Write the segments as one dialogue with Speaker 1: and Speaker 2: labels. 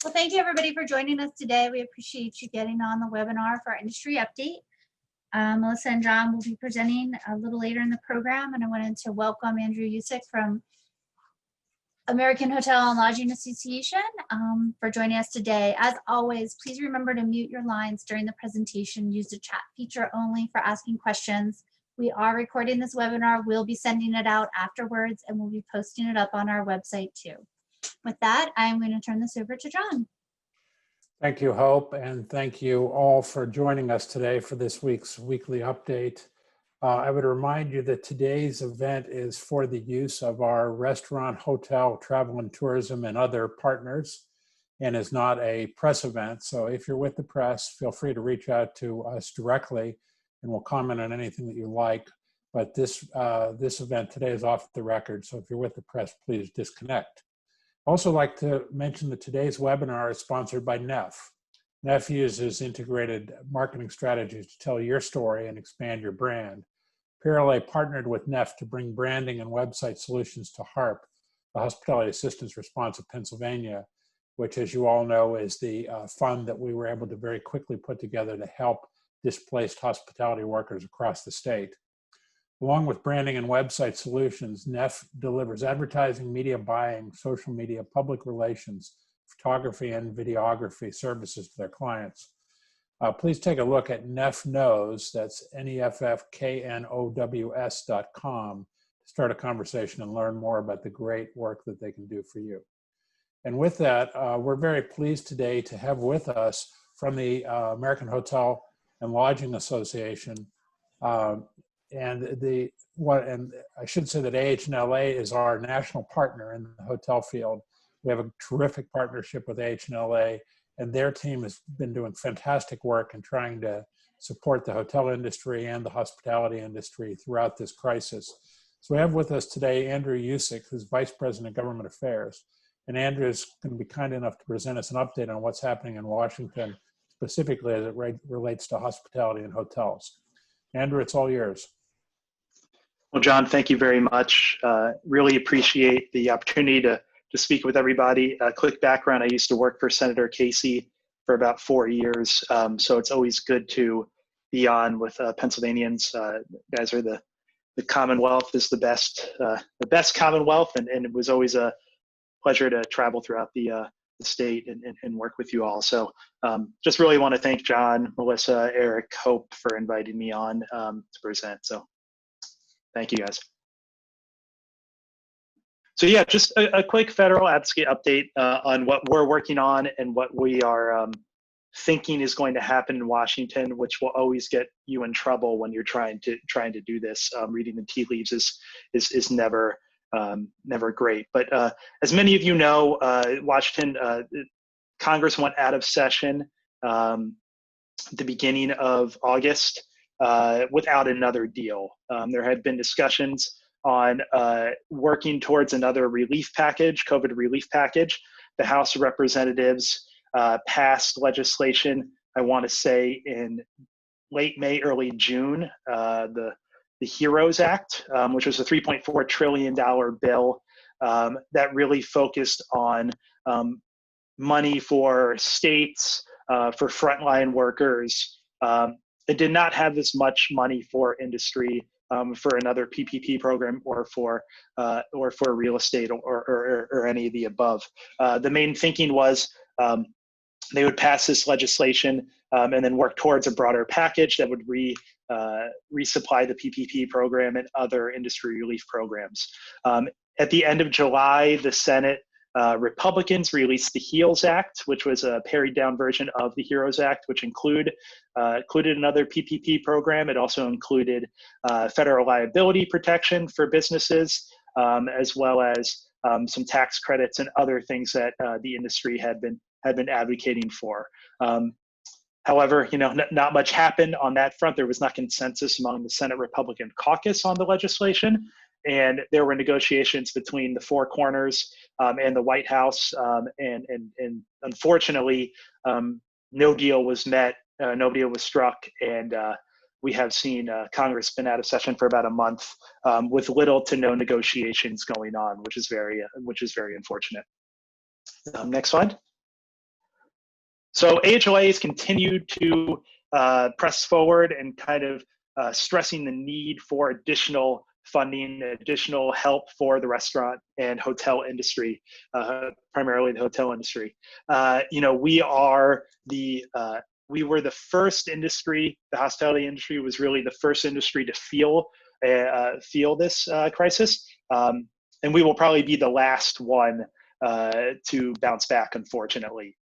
Speaker 1: Well, thank you everybody for joining us today. We appreciate you getting on the webinar for our industry update. Melissa and John will be presenting a little later in the program, and I wanted to welcome Andrew Usick from American Hotel and Lodging Association for joining us today. As always, please remember to mute your lines during the presentation. Use the chat feature only for asking questions. We are recording this webinar. We'll be sending it out afterwards, and we'll be posting it up on our website too. With that, I'm going to turn this over to John.
Speaker 2: Thank you, Hope, and thank you all for joining us today for this week's weekly update. I would remind you that today's event is for the use of our restaurant, hotel, travel and tourism, and other partners, and is not a press event. So if you're with the press, feel free to reach out to us directly, and we'll comment on anything that you like. But this event today is off the record, so if you're with the press, please disconnect. I'd also like to mention that today's webinar is sponsored by NEF. NEF uses integrated marketing strategies to tell your story and expand your brand. PRLA partnered with NEF to bring branding and website solutions to HARP, the Hospitality Assistance Response of Pennsylvania, which, as you all know, is the fund that we were able to very quickly put together to help displaced hospitality workers across the state. Along with branding and website solutions, NEF delivers advertising, media buying, social media, public relations, photography, and videography services to their clients. Please take a look at NEF Knows, that's NEFFKNOWS.com, to start a conversation and learn more about the great work that they can do for you. And with that, we're very pleased today to have with us from the American Hotel and Lodging Association, and I should say that AHLA is our national partner in the hotel field. We have a terrific partnership with AHLA, and their team has been doing fantastic work in trying to support the hotel industry and the hospitality industry throughout this crisis. So we have with us today Andrew Usick, who's Vice President of Government Affairs. And Andrew is going to be kind enough to present us an update on what's happening in Washington, specifically as it relates to hospitality and hotels. Andrew, it's all yours.
Speaker 3: Well, John, thank you very much. Really appreciate the opportunity to speak with everybody. Quick background, I used to work for Senator Casey for about 4 years, so it's always good to be on with Pennsylvanians. Guys are the Commonwealth is the best Commonwealth, and it was always a pleasure to travel throughout the state and work with you all. So just really want to thank John, Melissa, Eric, Hope for inviting me on to present. So thank you guys. So yeah, just a quick federal advocacy update on what we're working on and what we are thinking is going to happen in Washington, which will always get you in trouble when you're trying to do this. Reading the tea leaves is never great. But as many of you know, Washington Congress went out of session at the beginning of August without another deal. There had been discussions on working towards another relief package, COVID relief package. The House of Representatives passed legislation, I want to say in late May, early June, the HEROES Act, which was a $3.4 trillion bill that really focused on money for states, for frontline workers. It did not have as much money for industry, for another PPP program, or for real estate, or any of the above. The main thinking was they would pass this legislation and then work towards a broader package that would resupply the PPP program and other industry relief programs. At the end of July, the Senate Republicans released the HEALS Act, which was a pared down version of the HEROES Act, which included another PPP program. It also included federal liability protection for businesses, as well as some tax credits and other things that the industry had been advocating for. However, not much happened on that front. There was not consensus among the Senate Republican caucus on the legislation, and there were negotiations between the four corners and the White House, and unfortunately, no deal was met, no deal was struck, and we have seen Congress been out of session for about a month with little to no negotiations going on, which is very unfortunate. Next slide. So AHLA has continued to press forward and kind of stressing the need for additional funding, additional help for the restaurant and hotel industry, primarily the hotel industry. We were the first industry. The hospitality industry was really the first industry to feel this crisis, and we will probably be the last one to bounce back, unfortunately.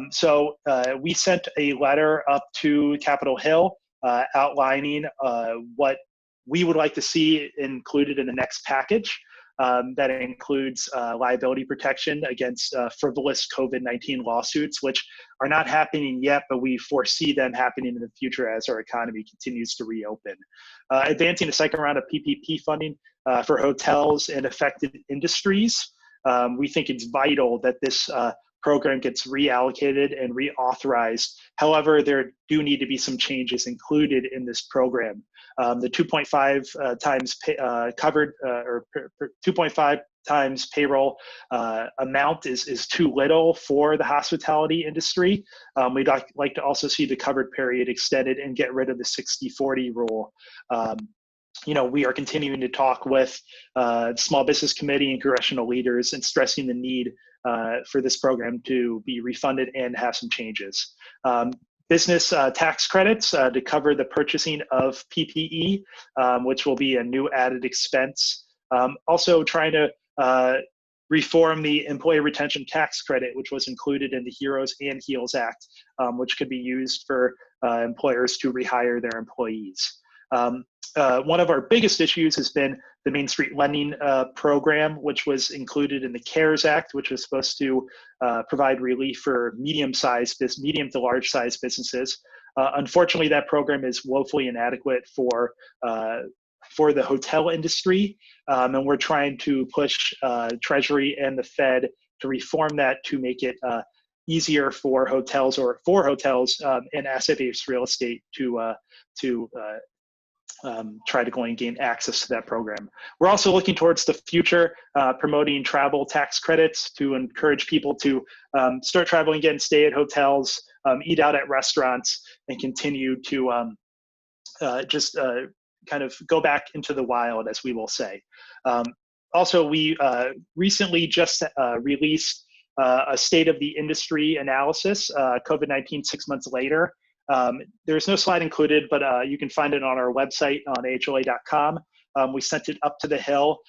Speaker 3: So we sent a letter up to Capitol Hill outlining what we would like to see included in the next package. That includes liability protection against frivolous COVID-19 lawsuits, which are not happening yet, but we foresee them happening in the future as our economy continues to reopen. Advancing a second round of PPP funding for hotels and affected industries. We think it's vital that this program gets reallocated and reauthorized. However, there do need to be some changes included in this program. The 2.5 times covered or 2.5 times payroll amount is too little for the hospitality industry. We'd like to also see the covered period extended and get rid of the 60-40 rule. We are continuing to talk with the Small Business Committee and congressional leaders and stressing the need for this program to be refunded and have some changes. Business tax credits to cover the purchasing of PPE, which will be a new added expense. Also trying to reform the Employee Retention Tax Credit, which was included in the HEROES and HEALS Act, which could be used for employers to rehire their employees. One of our biggest issues has been the Main Street Lending Program, which was included in the CARES Act, which was supposed to provide relief for medium to large-sized businesses. Unfortunately, that program is woefully inadequate for the hotel industry, and we're trying to push Treasury and the Fed to reform that to make it easier for hotels and asset-based real estate to try to go and gain access to that program. We're also looking towards the future, promoting travel tax credits to encourage people to start traveling again, stay at hotels, eat out at restaurants, and continue to kind of go back into the wild, as we will say. Also, we recently just released a state of the industry analysis, COVID-19 6 months later. There's no slide included, but you can find it on our website on ahla.com. We sent it up to the Hill,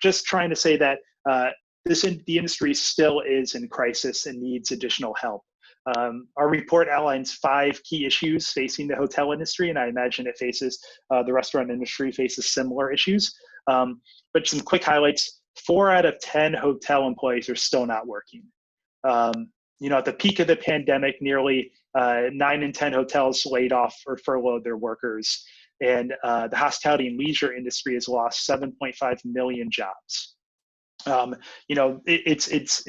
Speaker 3: just trying to say that the industry still is in crisis and needs additional help. Our report outlines 5 key issues facing the hotel industry, and I imagine it faces the restaurant industry faces similar issues. But some quick highlights: 4 out of 10 hotel employees are still not working. At the peak of the pandemic, nearly 9 in 10 hotels laid off or furloughed their workers, and the hospitality and leisure industry has lost 7.5 million jobs. It's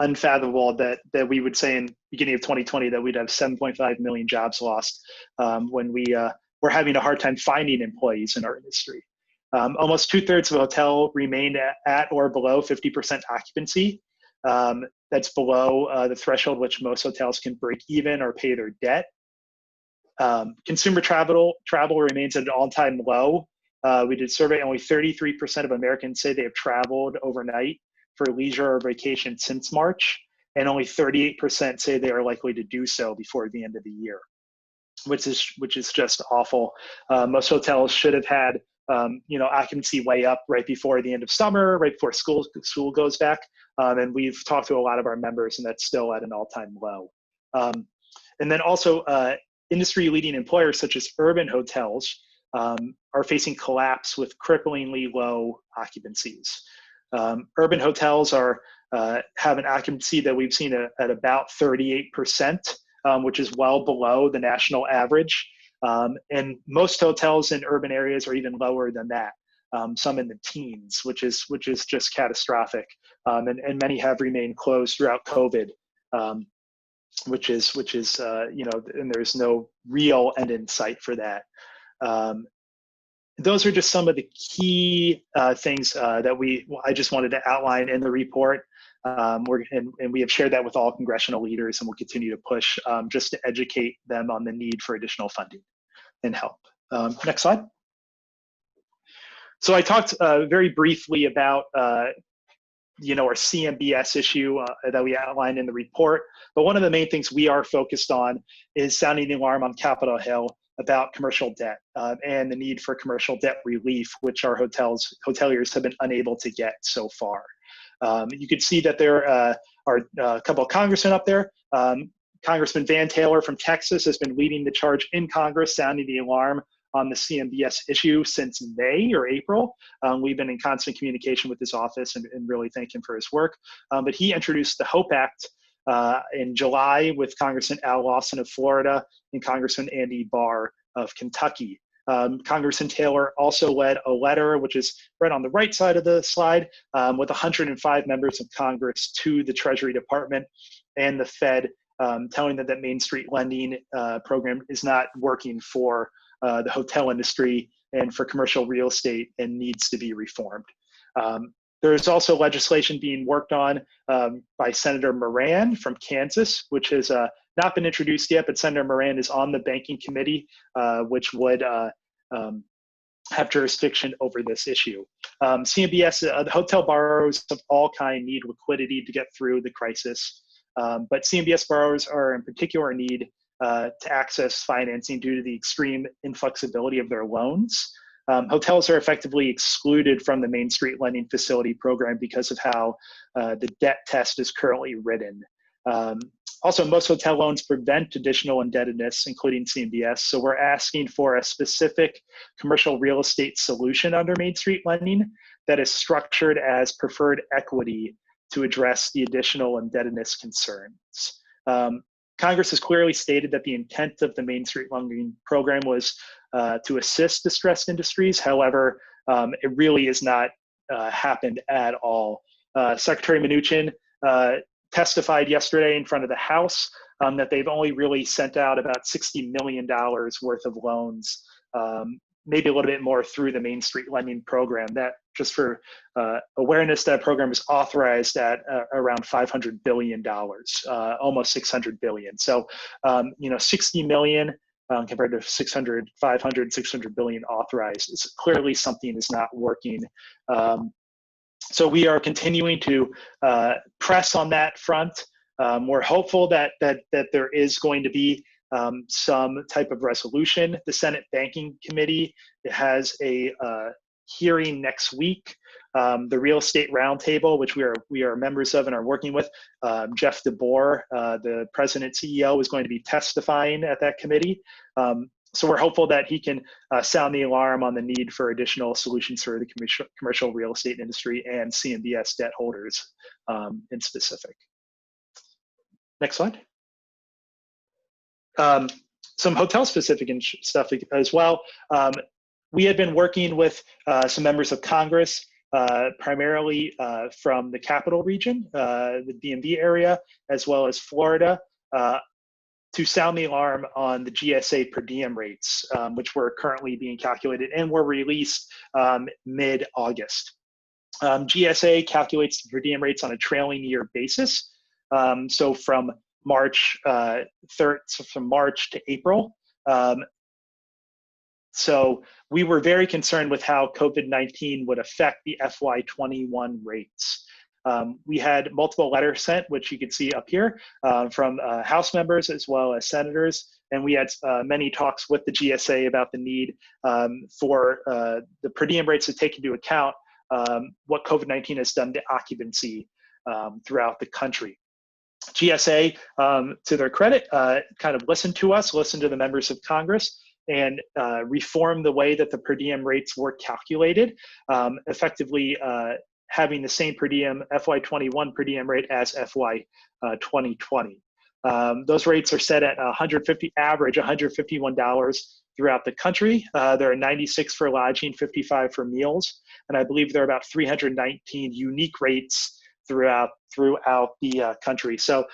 Speaker 3: unfathomable that we would say in the beginning of 2020 that we'd have 7.5 million jobs lost when we're having a hard time finding employees in our industry. Almost 2/3 of a hotel remained at or below 50% occupancy. That's below the threshold which most hotels can break even or pay their debt. Consumer travel remains at an all-time low. We did a survey, only 33% of Americans say they have traveled overnight for leisure or vacation since March, and only 38% say they are likely to do so before the end of the year, which is just awful. Most hotels should have had occupancy way up right before the end of summer, right before school goes back. And we've talked to a lot of our members, and that's still at an all-time low. And then also industry-leading employers such as urban hotels are facing collapse with cripplingly low occupancies. Urban hotels have an occupancy that we've seen at about 38%, which is well below the national average. And most hotels in urban areas are even lower than that, some in the teens, which is just catastrophic. And many have remained closed throughout COVID, which is and there's no real end in sight for that. Those are just some of the key things that I just wanted to outline in the report. And we have shared that with all congressional leaders, and we'll continue to push just to educate them on the need for additional funding and help. Next slide. So I talked very briefly about our CMBS issue that we outlined in the report. But one of the main things we are focused on is sounding the alarm on Capitol Hill about commercial debt and the need for commercial debt relief, which our hoteliers have been unable to get so far. You can see that there are a couple of congressmen up there. Congressman Van Taylor from Texas has been leading the charge in Congress, sounding the alarm on the CMBS issue since May or April. We've been in constant communication with his office and really thank him for his work. But he introduced the HOPE Act in July with Congressman Al Lawson of Florida and Congressman Andy Barr of Kentucky. Congressman Taylor also led a letter, which is right on the right side of the slide, with 105 members of Congress to the Treasury Department and the Fed, telling them that Main Street lending program is not working for the hotel industry and for commercial real estate and needs to be reformed. There is also legislation being worked on by Senator Moran from Kansas, which has not been introduced yet, but Senator Moran is on the banking committee, which would have jurisdiction over this issue. CMBS, the hotel borrowers of all kind need liquidity to get through the crisis, but CMBS borrowers are in particular need to access financing due to the extreme inflexibility of their loans. Hotels are effectively excluded from the Main Street Lending Facility program because of how the debt test is currently written. Also, most hotel loans prevent additional indebtedness, including CMBS, so we're asking for a specific commercial real estate solution under Main Street Lending that is structured as preferred equity to address the additional indebtedness concerns. Congress has clearly stated that the intent of the Main Street Lending program was to assist distressed industries. However, it really has not happened at all. Secretary Mnuchin testified yesterday in front of the House that they've only really sent out about $60 million worth of loans, maybe a little bit more through the Main Street Lending program. That, just for awareness, that program is authorized at around $500 billion, almost $600 billion. So, 60 million compared to 600 billion authorized is clearly something is not working. So we are continuing to press on that front. We're hopeful that there is going to be some type of resolution. The Senate Banking Committee has a hearing next week. The Real Estate Roundtable, which we are members of and are working with, Jeff DeBoer, the President CEO, is going to be testifying at that committee. So we're hopeful that he can sound the alarm on the need for additional solutions for the commercial real estate industry and CMBS debt holders in specific. Next slide. Some hotel-specific stuff as well. We had been working with some members of Congress, primarily from the Capital Region, the DMV area, as well as Florida, to sound the alarm on the GSA per diem rates, which were currently being calculated and were released mid-August. GSA calculates the per diem rates on a trailing year basis. So from March from March to April. So we were very concerned with how COVID-19 would affect the FY21 rates. We had multiple letters sent, which you can see up here, from House members as well as senators, and we had many talks with the GSA about the need for the per diem rates to take into account what COVID-19 has done to occupancy throughout the country. GSA, to their credit, kind of listened to us, listened to the members of Congress, and reformed the way that the per diem rates were calculated, effectively having the same per diem FY21 per diem rate as FY 2020. Those rates are set at average $151 throughout the country. There are 96 for lodging, 55 for meals, and I believe there are about 319 unique rates throughout the country. So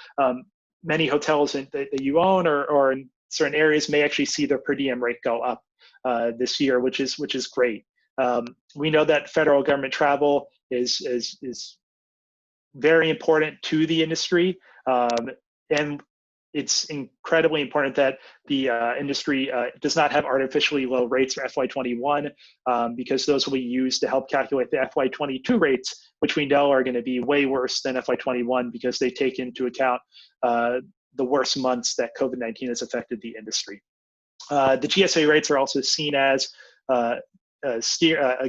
Speaker 3: many hotels that you own or in certain areas may actually see their per diem rate go up this year, which is great. We know that federal government travel is very important to the industry, and it's incredibly important that the industry does not have artificially low rates for FY21, because those will be used to help calculate the FY22 rates, which we know are going to be way worse than FY21 because they take into account the worst months that COVID-19 has affected the industry. The GSA rates are also seen as a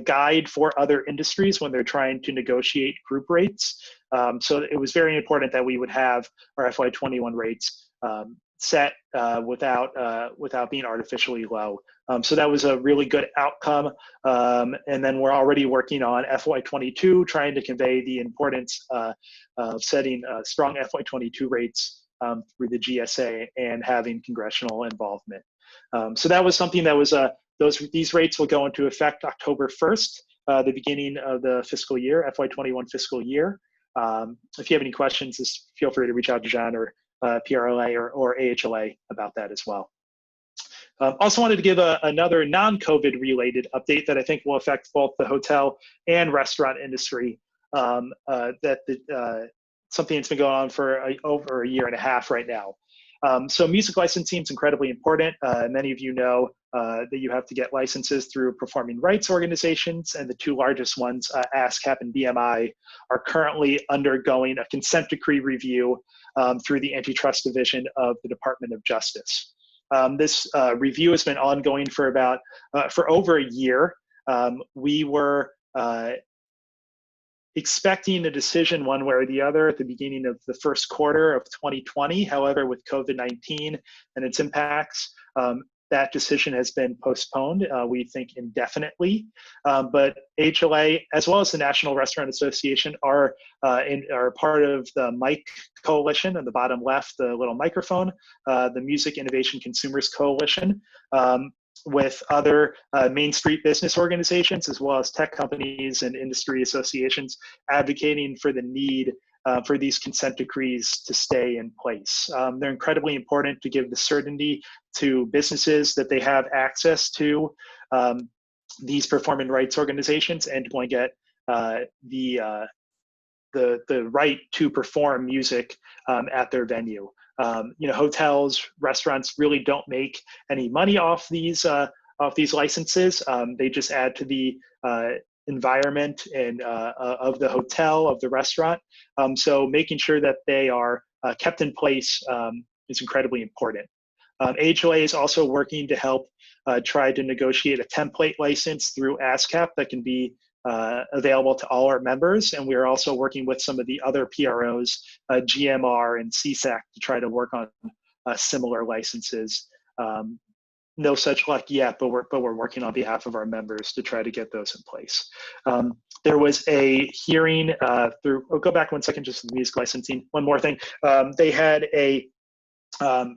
Speaker 3: guide for other industries when they're trying to negotiate group rates. So it was very important that we would have our FY21 rates set without being artificially low. So that was a really good outcome. And then we're already working on FY22, trying to convey the importance of setting strong FY22 rates through the GSA and having congressional involvement. So that was something that was these rates will go into effect October 1st, the beginning of the fiscal year, FY21 fiscal year. If you have any questions, just feel free to reach out to John or PRLA or AHLA about that as well. Also wanted to give another non-COVID related update that I think will affect both the hotel and restaurant industry. Something that's been going on for over a year and a half right now. So music licensing is incredibly important. Many of you know that you have to get licenses through performing rights organizations, and the two largest ones, ASCAP and BMI, are currently undergoing a consent decree review through the Antitrust Division of the Department of Justice. This review has been ongoing for over a year. We were expecting a decision one way or the other at the beginning of the first quarter of 2020. However, with COVID-19 and its impacts, that decision has been postponed, we think indefinitely. But HLA, as well as the National Restaurant Association, are part of the MIC Coalition on the bottom left, the little microphone, the Music Innovation Consumers Coalition, with other Main Street business organizations, as well as tech companies and industry associations, advocating for the need for these consent decrees to stay in place. They're incredibly important to give the certainty to businesses that they have access to these performing rights organizations and to get the right to perform music at their venue. Hotels, restaurants really don't make any money off these licenses. They just add to the environment and of the hotel, of the restaurant. So making sure that they are kept in place is incredibly important. AHLA is also working to help try to negotiate a template license through ASCAP that can be available to all our members, and we are also working with some of the other PROs, GMR and CSAC, to try to work on similar licenses. No such luck yet, but we're working on behalf of our members to try to get those in place. There was a hearing go back 1 second, just the music licensing. One more thing, they had a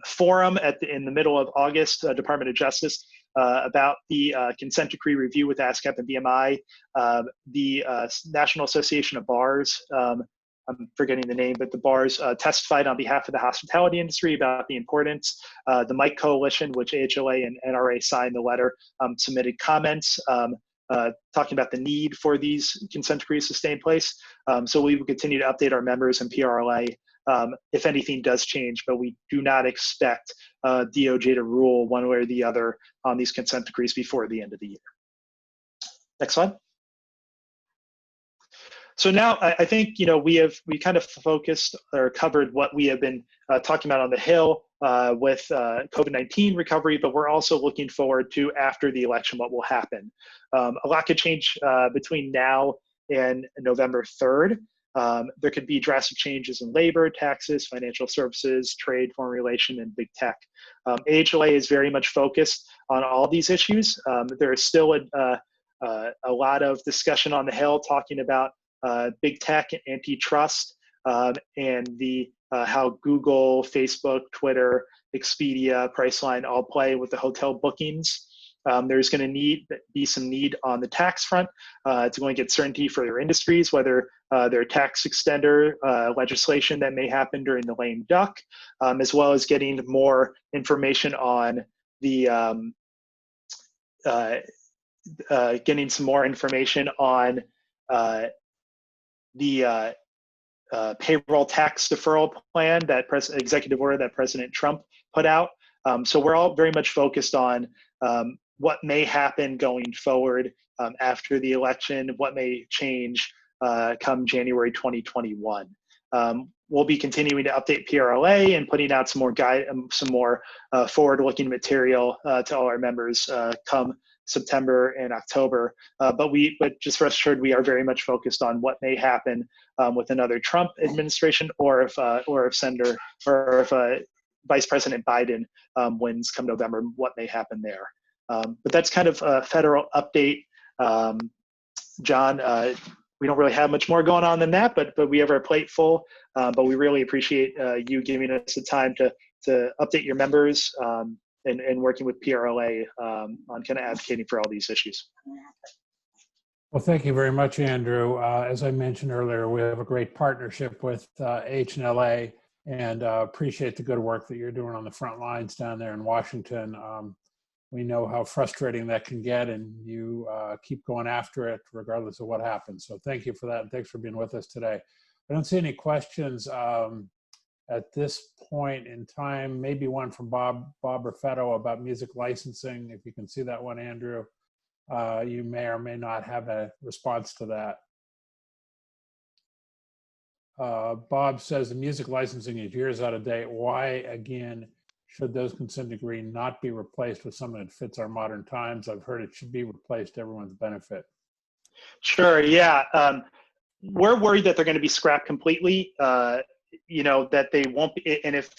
Speaker 3: forum in the middle of August, Department of Justice, about the consent decree review with ASCAP and BMI. The National Association of Bars, I'm forgetting the name, but the bars testified on behalf of the hospitality industry about the importance. The MIC Coalition, which AHLA and NRA signed the letter, submitted comments talking about the need for these consent decrees to stay in place. So we will continue to update our members and PRLA if anything does change, but we do not expect DOJ to rule one way or the other on these consent decrees before the end of the year. Next slide. So now I think we kind of focused or covered what we have been talking about on the Hill with COVID-19 recovery, but we're also looking forward to after the election what will happen. A lot could change between now and November 3rd. There could be drastic changes in labor, taxes, financial services, trade, foreign relation, and big tech. AHLA is very much focused on all these issues. There is still a lot of discussion on the Hill talking about big tech and antitrust and how Google, Facebook, Twitter, Expedia, Priceline all play with the hotel bookings. There's going to be some need on the tax front to go and get certainty for their industries, whether their tax extender legislation that may happen during the lame duck, as well as getting more information on the getting some more information on the payroll tax deferral plan, that executive order that President Trump put out. So we're all very much focused on what may happen going forward after the election, what may change come January 2021. We'll be continuing to update PRLA and putting out some more forward-looking material to all our members come September and October. But just rest assured, we are very much focused on what may happen with another Trump administration, or if Vice President Biden wins come November, what may happen there. But that's kind of a federal update. John, we don't really have much more going on than that, but we have our plate full. But we really appreciate you giving us the time to update your members and working with PRLA on kind of advocating for all these issues.
Speaker 2: Well, thank you very much, Andrew. As I mentioned earlier, we have a great partnership with H&LA, and appreciate the good work that you're doing on the front lines down there in Washington. We know how frustrating that can get, and you keep going after it regardless of what happens. So thank you for that, and thanks for being with us today. I don't see any questions at this point in time. Maybe one from Bob Raffetto about music licensing. If you can see that one, Andrew, you may or may not have a response to that. Bob says the music licensing is years out of date. Why, again, should those consent decree not be replaced with something that fits our modern times? I've heard it should be replaced to everyone's benefit.
Speaker 3: Sure, yeah. We're worried that they're going to be scrapped completely, that they won't be, and if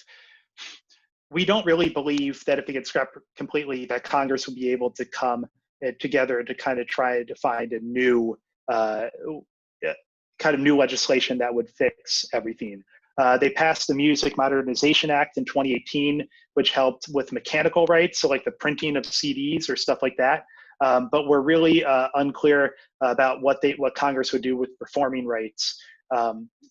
Speaker 3: we don't really believe that if they get scrapped completely, that Congress will be able to come together to kind of try to find a new new legislation that would fix everything. They passed the Music Modernization Act in 2018, which helped with mechanical rights, so like the printing of CDs or stuff like that. But we're really unclear about what Congress would do with performing rights.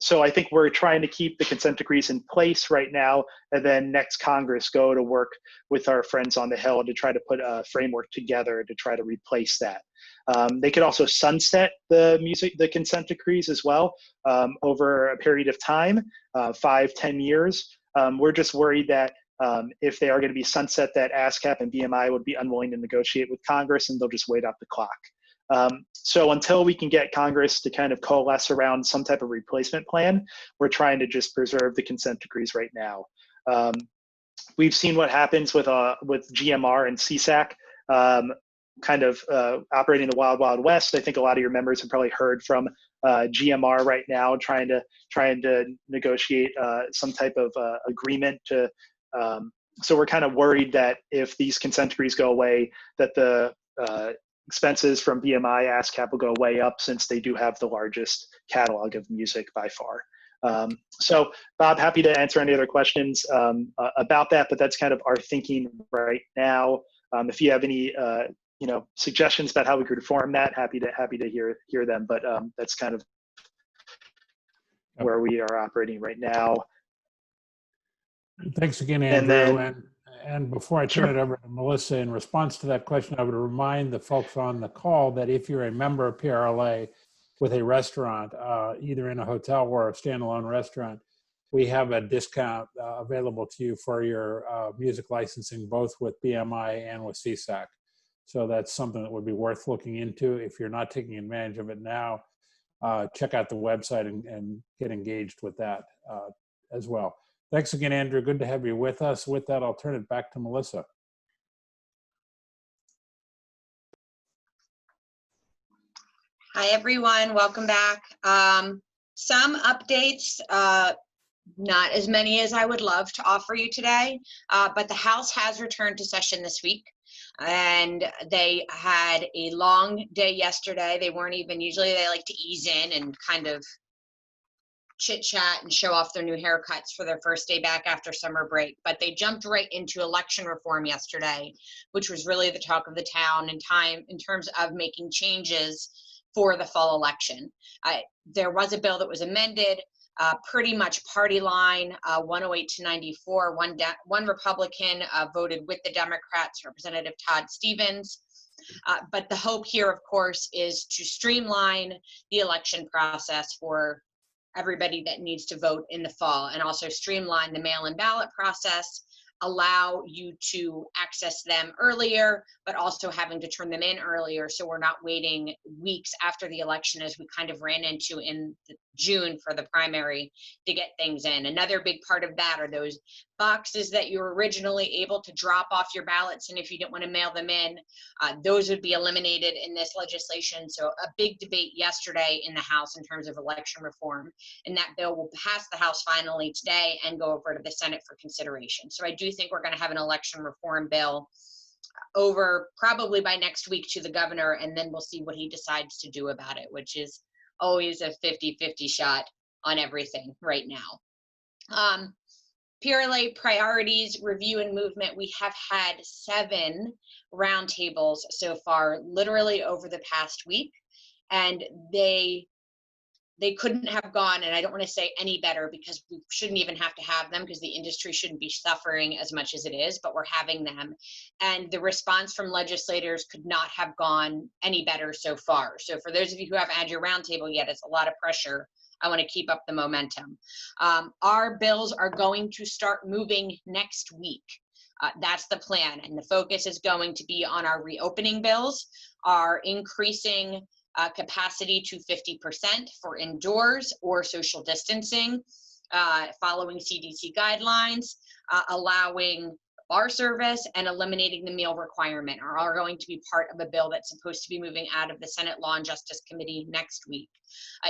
Speaker 3: So I think we're trying to keep the consent decrees in place right now, and then next Congress go to work with our friends on the Hill to try to put a framework together to try to replace that. They could also sunset the consent decrees as well over a period of time, 5-10 years. We're just worried that if they are going to be sunset, that ASCAP and BMI would be unwilling to negotiate with Congress, and they'll just wait out the clock. So until we can get Congress to kind of coalesce around some type of replacement plan, we're trying to just preserve the consent decrees right now. We've seen what happens with GMR and CSAC operating the wild, wild west. I think a lot of your members have probably heard from GMR right now, trying to negotiate some type of agreement to. So we're kind of worried that if these consent decrees go away, that the expenses from BMI, ASCAP will go way up, since they do have the largest catalog of music by far. So Bob, happy to answer any other questions about that, but that's kind of our thinking right now. If you have any suggestions about how we could reform that, happy to hear them, but that's kind of where we are operating right now.
Speaker 2: Thanks again, Andrew. And before I turn it over to Melissa, in response to that question, I would remind the folks on the call that if you're a member of PRLA with a restaurant, either in a hotel or a standalone restaurant, we have a discount available to you for your music licensing, both with BMI and with CSAC. So that's something that would be worth looking into. If you're not taking advantage of it now, check out the website and get engaged with that as well. Thanks again, Andrew. Good to have you with us. With that, I'll turn it back to Melissa.
Speaker 4: Hi, everyone. Welcome back. Some updates, not as many as I would love to offer you today, but the House has returned to session this week, and they had a long day yesterday. They weren't even, usually they like to ease in and kind of chit chat and show off their new haircuts for their first day back after summer break, but they jumped right into election reform yesterday, which was really the talk of the town in terms of making changes for the fall election. There was a bill that was amended, pretty much party line, 108 to 94. One Republican voted with the Democrats, Representative Todd Stevens. But the hope here, of course, is to streamline the election process for everybody that needs to vote in the fall, and also streamline the mail-in ballot process, allow you to access them earlier, but also having to turn them in earlier, so we're not waiting weeks after the election, as we kind of ran into in June for the primary, to get things in. Another big part of that are those boxes that you were originally able to drop off your ballots, and if you didn't want to mail them in, those would be eliminated in this legislation. So a big debate yesterday in the House in terms of election reform, and that bill will pass the House finally today and go over to the Senate for consideration. So I do think we're going to have an election reform bill over probably by next week to the governor, and then we'll see what he decides to do about it, which is always a 50-50 shot on everything right now. PRLA priorities review and movement. We have had 7 roundtables so far, literally over the past week, and they couldn't have gone, and I don't want to say any better, because we shouldn't even have to have them, because the industry shouldn't be suffering as much as it is, but we're having them. And the response from legislators could not have gone any better so far. So for those of you who haven't had your roundtable yet, it's a lot of pressure. I want to keep up the momentum. Our bills are going to start moving next week. That's the plan, and the focus is going to be on our reopening bills, our increasing capacity to 50% for indoors or social distancing, following CDC guidelines, allowing bar service, and eliminating the meal requirement are all going to be part of a bill that's supposed to be moving out of the Senate Law and Justice Committee next week.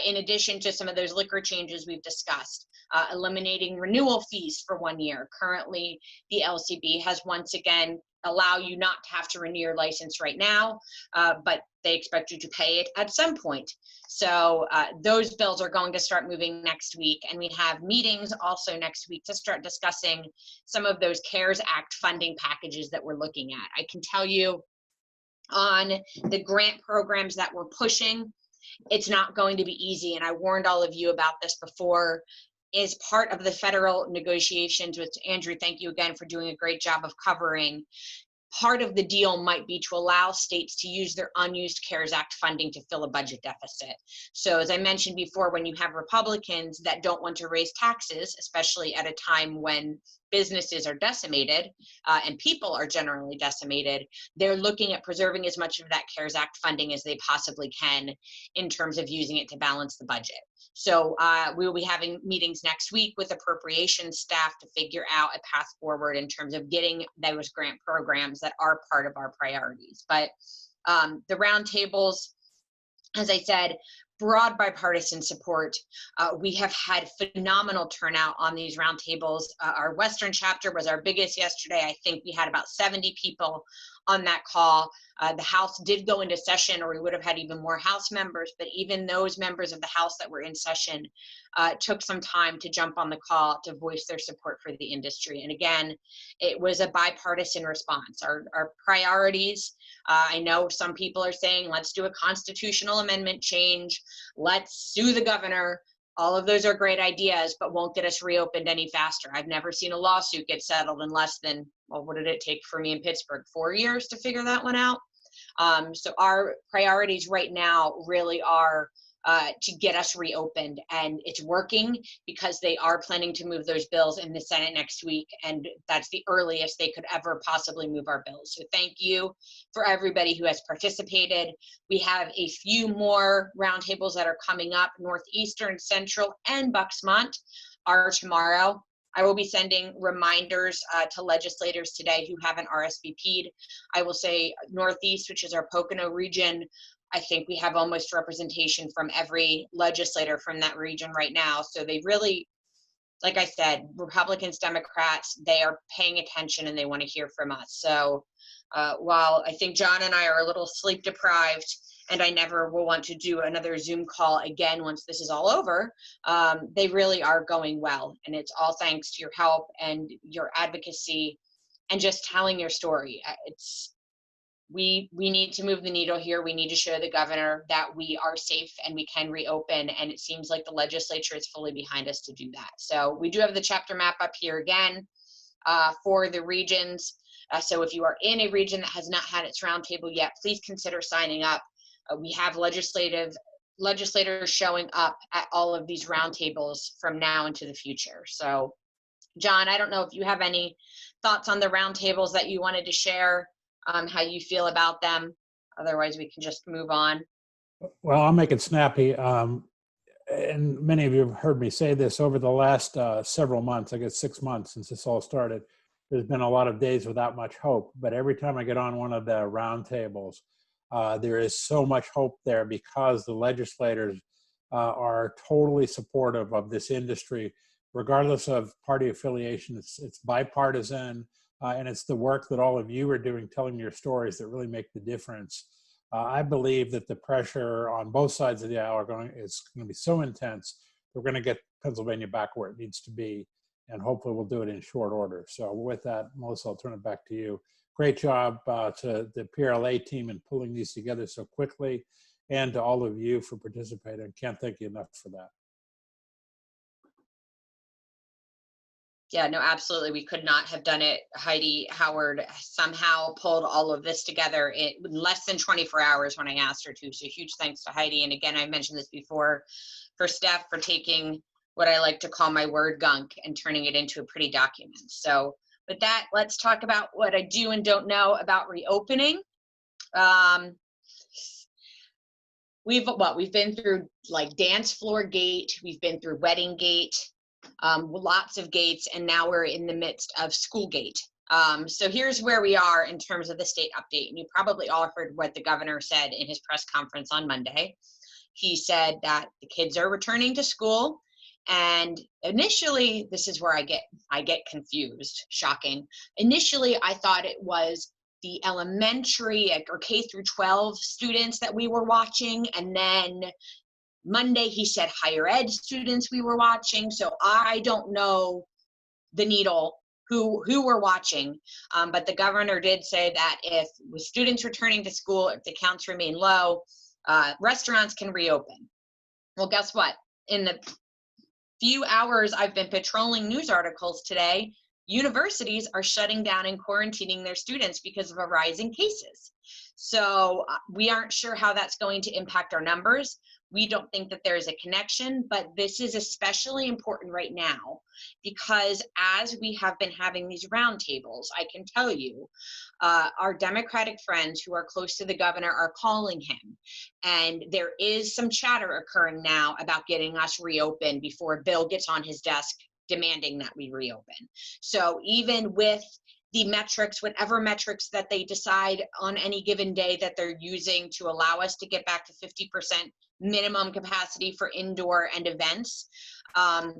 Speaker 4: In addition to some of those liquor changes we've discussed, eliminating renewal fees for 1 year. Currently, the LCB has once again allow you not to have to renew your license right now, but they expect you to pay it at some point. So those bills are going to start moving next week, and we have meetings also next week to start discussing some of those CARES Act funding packages that we're looking at. I can tell you on the grant programs that we're pushing, it's not going to be easy, and I warned all of you about this before. Is part of the federal negotiations, which Andrew, thank you again for doing a great job of covering. Part of the deal might be to allow states to use their unused CARES Act funding to fill a budget deficit. So as I mentioned before, when you have Republicans that don't want to raise taxes, especially at a time when businesses are decimated and people are generally decimated, they're looking at preserving as much of that CARES Act funding as they possibly can in terms of using it to balance the budget. So we will be having meetings next week with appropriations staff to figure out a path forward in terms of getting those grant programs that are part of our priorities. But the roundtables, as I said, broad bipartisan support. We have had phenomenal turnout on these roundtables. Our Western chapter was our biggest yesterday. I think we had about 70 people on that call. The House did go into session, or we would have had even more House members, but even those members of the House that were in session took some time to jump on the call to voice their support for the industry. And again, it was a bipartisan response. Our priorities, I know some people are saying, let's do a constitutional amendment change, let's sue the governor. All of those are great ideas, but won't get us reopened any faster. I've never seen a lawsuit get settled in less than, well, what did it take for me in Pittsburgh? 4 years to figure that one out. So our priorities right now really are to get us reopened, and it's working because they are planning to move those bills in the Senate next week, and that's the earliest they could ever possibly move our bills. So thank you for everybody who has participated. We have a few more roundtables that are coming up. Northeastern, Central, and Bucksmont are tomorrow. I will be sending reminders to legislators today who haven't RSVP'd. I will say Northeast, which is our Pocono region, I think we have almost representation from every legislator from that region right now. So they really, like I said, Republicans, Democrats, they are paying attention and they want to hear from us. So while I think John and I are a little sleep deprived, and I never will want to do another Zoom call again once this is all over, they really are going well. And it's all thanks to your help and your advocacy and just telling your story. We need to move the needle here. We need to show the governor that we are safe and we can reopen. And it seems like the legislature is fully behind us to do that. So we do have the chapter map up here again for the regions. So if you are in a region that has not had its roundtable yet, please consider signing up. We have legislative legislators showing up at all of these roundtables from now into the future. So, John, I don't know if you have any thoughts on the roundtables that you wanted to share, how you feel about them. Otherwise, we can just move on.
Speaker 2: Well, I'll make it snappy. And many of you have heard me say this over the last several months, I guess 6 months since this all started. There's been a lot of days without much hope, but every time I get on one of the roundtables, there is so much hope there because the legislators are totally supportive of this industry, regardless of party affiliation. It's bipartisan, and it's the work that all of you are doing, telling your stories, that really make the difference. I believe that the pressure on both sides of the aisle is going to be so intense, we're going to get Pennsylvania back where it needs to be, and hopefully we'll do it in short order. So with that, Melissa, I'll turn it back to you. Great job to the PRLA team in pulling these together so quickly, and to all of you for participating. Can't thank you enough for that.
Speaker 4: Yeah, no, absolutely. We could not have done it. Heidi Howard somehow pulled all of this together in less than 24 hours when I asked her to. So huge thanks to Heidi. And again, I mentioned this before, for Steph for taking what I like to call my word gunk and turning it into a pretty document. So with that, let's talk about what I do and don't know about reopening. We've been through like dance floor gate, we've been through wedding gate, lots of gates, and now we're in the midst of school gate. So here's where we are in terms of the state update. And you probably all heard what the governor said in his press conference on Monday. He said that the kids are returning to school. And initially, this is where I get confused, shocking. Initially, I thought it was the elementary or K through 12 students that we were watching. And then Monday, he said higher ed students we were watching. So I don't know the needle who we're watching. But the governor did say that if with students returning to school, if the counts remain low, restaurants can reopen. Well, guess what? In the few hours I've been patrolling news articles today, universities are shutting down and quarantining their students because of a rise in cases. So we aren't sure how that's going to impact our numbers. We don't think that there is a connection, but this is especially important right now because as we have been having these roundtables, I can tell you, our Democratic friends who are close to the governor are calling him. And there is some chatter occurring now about getting us reopened before a bill gets on his desk demanding that we reopen. So even with the metrics, whatever metrics that they decide on any given day that they're using to allow us to get back to 50% minimum capacity for indoor and events, I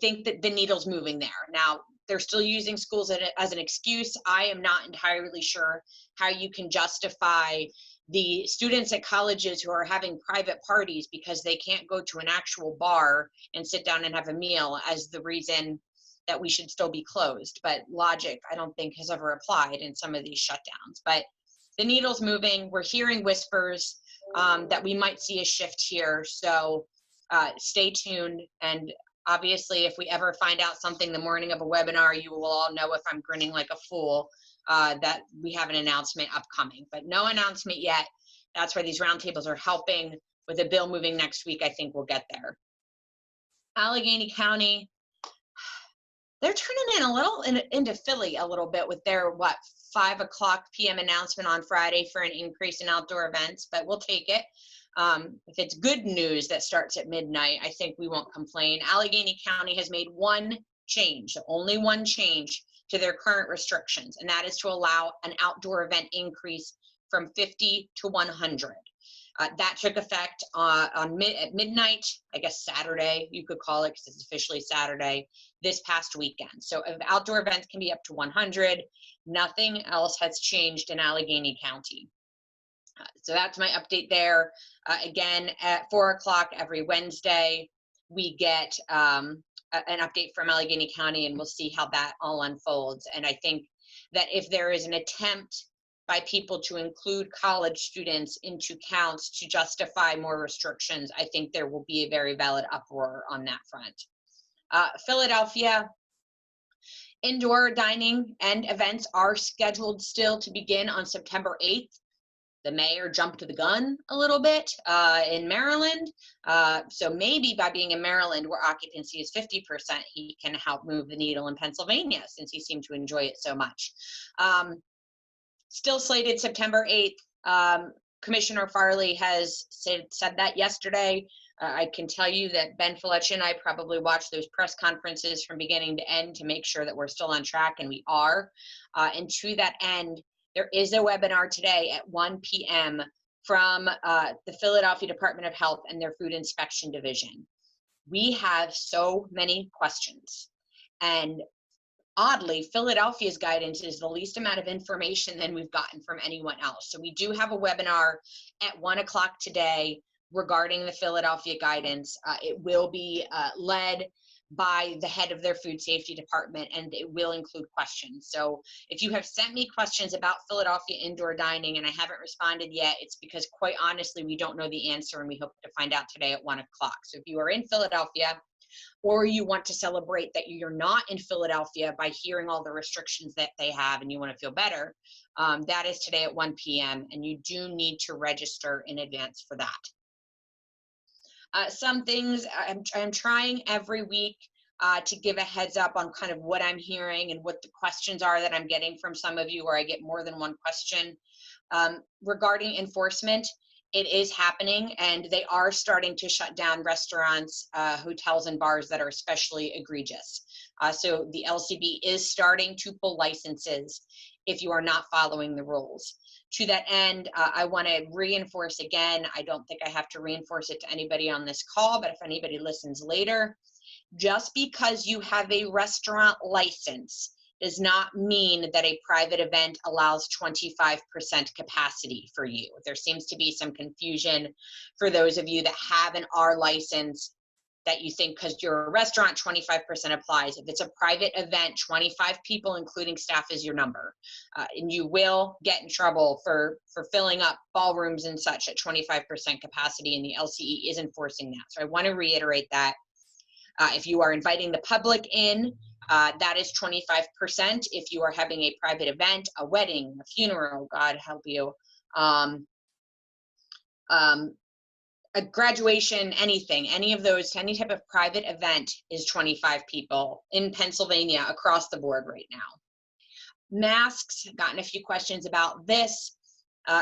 Speaker 4: think that the needle's moving there. Now, they're still using schools as an excuse. I am not entirely sure how you can justify the students at colleges who are having private parties because they can't go to an actual bar and sit down and have a meal as the reason that we should still be closed. But logic, I don't think, has ever applied in some of these shutdowns. But the needle's moving. We're hearing whispers that we might see a shift here. So stay tuned. And obviously, if we ever find out something the morning of a webinar, you will all know if I'm grinning like a fool that we have an announcement upcoming. But no announcement yet. That's why these roundtables are helping. With a bill moving next week, I think we'll get there. Allegheny County, they're turning in a little into Philly a little bit with their 5 o'clock p.m. announcement on Friday for an increase in outdoor events, but we'll take it. If it's good news that starts at midnight, I think we won't complain. Allegheny County has made one change, only one change to their current restrictions, and that is to allow an outdoor event increase from 50 to 100. That took effect at midnight, I guess Saturday, you could call it because it's officially Saturday, this past weekend. So if outdoor events can be up to 100, nothing else has changed in Allegheny County. So that's my update there. Again, at 4 o'clock every Wednesday, we get an update from Allegheny County, and we'll see how that all unfolds. And I think that if there is an attempt by people to include college students into counts to justify more restrictions, I think there will be a very valid uproar on that front. Philadelphia, indoor dining and events are scheduled still to begin on September 8th. the mayor jumped the gun a little bit in Maryland. So maybe by being in Maryland, where occupancy is 50%, he can help move the needle in Pennsylvania, since he seemed to enjoy it so much. Still slated September 8th. Commissioner Farley has said that yesterday. I can tell you that Ben Fletcher and I probably watched those press conferences from beginning to end to make sure that we're still on track, and we are. And to that end, there is a webinar today at 1 p.m. from the Philadelphia Department of Health and their Food Inspection Division. We have so many questions, and oddly, Philadelphia's guidance is the least amount of information than we've gotten from anyone else. So we do have a webinar at 1 o'clock today regarding the Philadelphia guidance. It will be led by the head of their food safety department, and it will include questions. So if you have sent me questions about Philadelphia indoor dining and I haven't responded yet, it's because quite honestly, we don't know the answer, and we hope to find out today at 1 o'clock. So if you are in Philadelphia, or you want to celebrate that you're not in Philadelphia by hearing all the restrictions that they have and you want to feel better, that is today at 1 p.m. and you do need to register in advance for that. Some things I'm trying every week to give a heads up on kind of what I'm hearing and what the questions are that I'm getting from some of you, where I get more than one question. Regarding enforcement, it is happening, and they are starting to shut down restaurants, hotels, and bars that are especially egregious. So the LCB is starting to pull licenses if you are not following the rules. To that end, I want to reinforce again, I don't think I have to reinforce it to anybody on this call, but if anybody listens later, just because you have a restaurant license does not mean that a private event allows 25% capacity for you. There seems to be some confusion for those of you that have an R license, that you think because you're a restaurant, 25% applies. If it's a private event, 25 people, including staff, is your number. And you will get in trouble for filling up ballrooms and such at 25% capacity, and the LCE is enforcing that. So I want to reiterate that. If you are inviting the public in, that is 25%. If you are having a private event, a wedding, a funeral, God help you, a graduation, anything, any of those, any type of private event is 25 people in Pennsylvania across the board right now. Masks, gotten a few questions about this,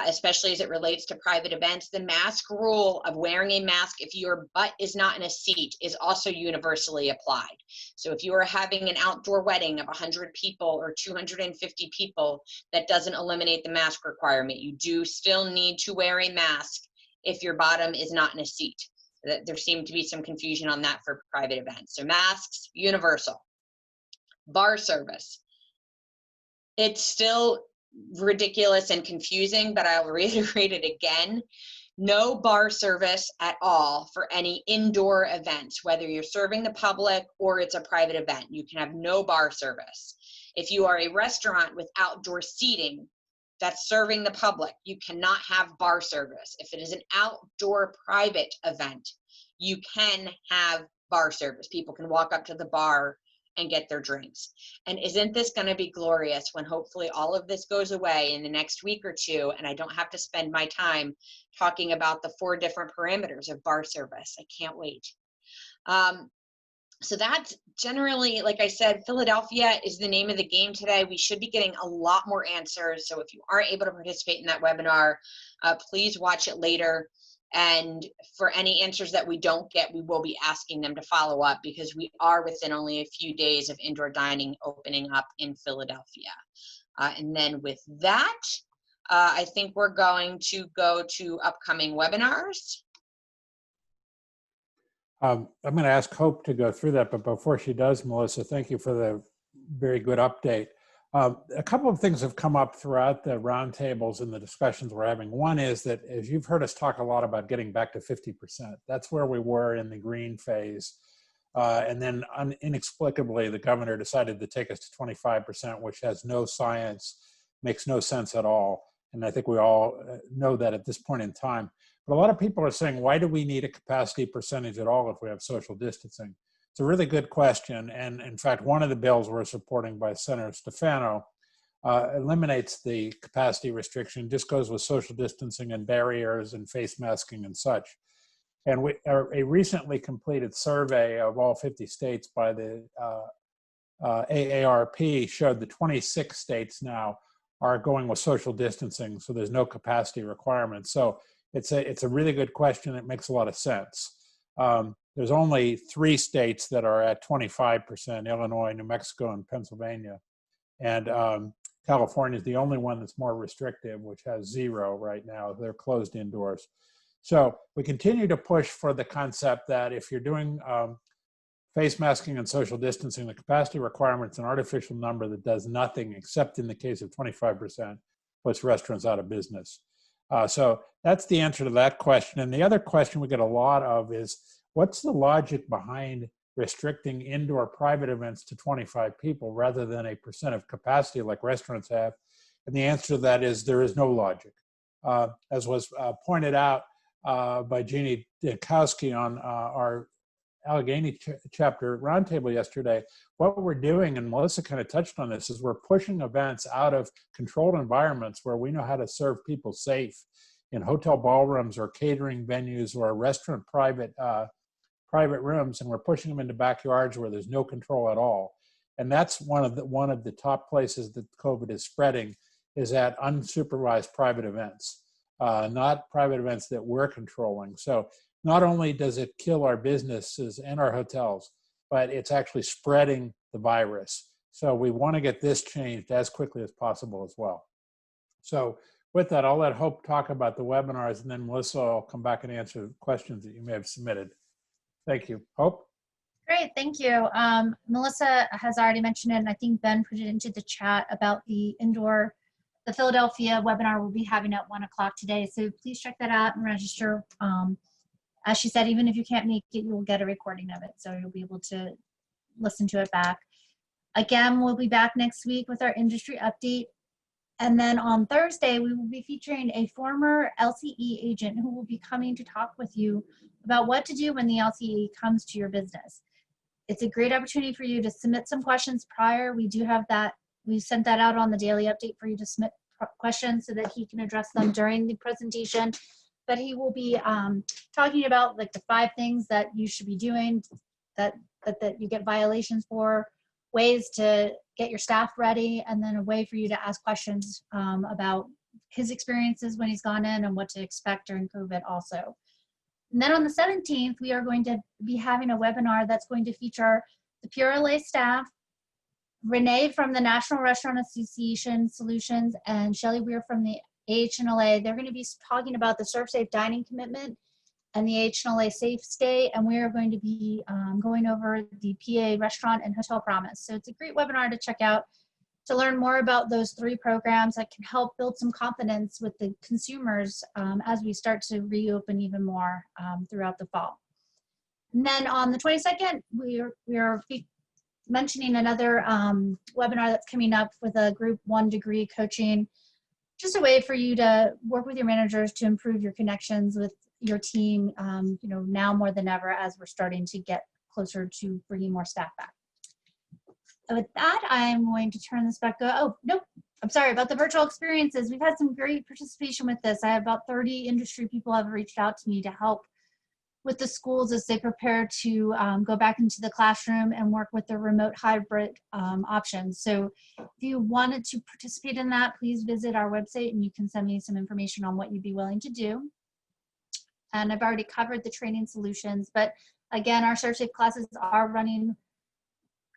Speaker 4: especially as it relates to private events. The mask rule of wearing a mask if your butt is not in a seat is also universally applied. So if you are having an outdoor wedding of 100 people or 250 people, that doesn't eliminate the mask requirement. You do still need to wear a mask if your bottom is not in a seat. There seemed to be some confusion on that for private events. So masks, universal. Bar service. It's still ridiculous and confusing, but I'll reiterate it again. No bar service at all for any indoor events, whether you're serving the public or it's a private event. You can have no bar service. If you are a restaurant with outdoor seating that's serving the public, you cannot have bar service. If it is an outdoor private event, you can have bar service. People can walk up to the bar and get their drinks. And isn't this going to be glorious when hopefully all of this goes away in the next week or two, and I don't have to spend my time talking about the 4 different parameters of bar service. I can't wait. So that's generally, like I said, Philadelphia is the name of the game today. We should be getting a lot more answers. So if you aren't able to participate in that webinar, please watch it later. And for any answers that we don't get, we will be asking them to follow up, because we are within only a few days of indoor dining opening up in Philadelphia. And then with that, I think we're going to go to upcoming webinars.
Speaker 2: I'm going to ask Hope to go through that, but before she does, Melissa, thank you for the very good update. A couple of things have come up throughout the roundtables and the discussions we're having. One is that, as you've heard us talk a lot about getting back to 50%, that's where we were in the green phase. And then inexplicably, the governor decided to take us to 25%, which has no science, makes no sense at all. And I think we all know that at this point in time. But a lot of people are saying, why do we need a capacity percentage at all if we have social distancing? It's a really good question. And in fact, one of the bills we're supporting by Senator Stefano eliminates the capacity restriction, just goes with social distancing and barriers and face masking and such. And a recently completed survey of all 50 states by the AARP showed that 26 states now are going with social distancing, so there's no capacity requirement. So it's a really good question. It makes a lot of sense. There's only 3 states that are at 25%, Illinois, New Mexico, and Pennsylvania. And California is the only one that's more restrictive, which has 0 right now. They're closed indoors. So we continue to push for the concept that if you're doing face masking and social distancing, the capacity requirement's an artificial number that does nothing, except in the case of 25%, puts restaurants out of business. So that's the answer to that question. And the other question we get a lot of is, what's the logic behind restricting indoor private events to 25 people rather than a % of capacity like restaurants have? And the answer to that is there is no logic. As was pointed out by Jeannie Dinkowski on our Allegheny chapter roundtable yesterday, what we're doing, and Melissa kind of touched on this, is we're pushing events out of controlled environments where we know how to serve people safe in hotel ballrooms or catering venues or restaurant private rooms, and we're pushing them into backyards where there's no control at all. And that's one of the top places that COVID is spreading, is at unsupervised private events, not private events that we're controlling. So not only does it kill our businesses and our hotels, but it's actually spreading the virus. So we want to get this changed as quickly as possible as well. So with that, I'll let Hope talk about the webinars, and then Melissa will come back and answer questions that you may have submitted. Thank you. Hope?
Speaker 1: Great, thank you. Melissa has already mentioned it, and I think Ben put it into the chat about the Philadelphia webinar we'll be having at 1 o'clock today. So please check that out and register. As she said, even if you can't make it, you'll get a recording of it, so you'll be able to listen to it back. Again, we'll be back next week with our industry update. And then on Thursday, we will be featuring a former LCE agent who will be coming to talk with you about what to do when the LCE comes to your business. It's a great opportunity for you to submit some questions prior. We do have that. We sent that out on the daily update for you to submit questions so that he can address them during the presentation. But he will be talking about like the 5 things that you should be doing that you get violations for, ways to get your staff ready, and then a way for you to ask questions about his experiences when he's gone in and what to expect during COVID also. And then on the 17th, we are going to be having a webinar that's going to feature the PRLA staff, Renee from the National Restaurant Association Solutions, and Shelly Weir from the AHLA. They're going to be talking about the Serve Safe Dining Commitment and the AHLA Safe Stay, and we are going to be going over the PA Restaurant and Hotel Promise. So it's a great webinar to check out to learn more about those 3 programs that can help build some confidence with the consumers as we start to reopen even more throughout the fall. And then on the 22nd, we are mentioning another webinar that's coming up with a group 1 degree coaching, just a way for you to work with your managers to improve your connections with your team, you know, now more than ever as we're starting to get closer to bringing more staff back. With that, I'm going to turn this back. Oh, nope. I'm sorry about the virtual experiences. We've had some great participation with this. I have about 30 industry people have reached out to me to help with the schools as they prepare to go back into the classroom and work with the remote hybrid options. So if you wanted to participate in that, please visit our website and you can send me some information on what you'd be willing to do. And I've already covered the training solutions, but again, our Serve Safe classes are running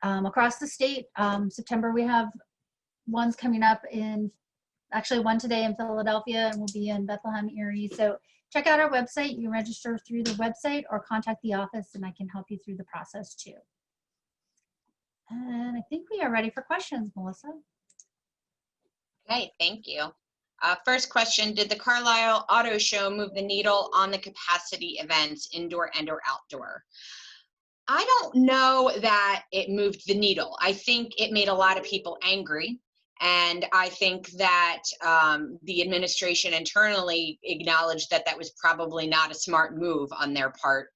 Speaker 1: across the state. September, we have ones coming up actually one today in Philadelphia, and we'll be in Bethlehem, Erie. So check out our website. You register through the website or contact the office and I can help you through the process too. And I think we are ready for questions, Melissa.
Speaker 4: Okay, thank you. First question, did the Carlisle Auto Show move the needle on the capacity events, indoor and or outdoor? I don't know that it moved the needle. I think it made a lot of people angry. And I think that the administration internally acknowledged that that was probably not a smart move on their part.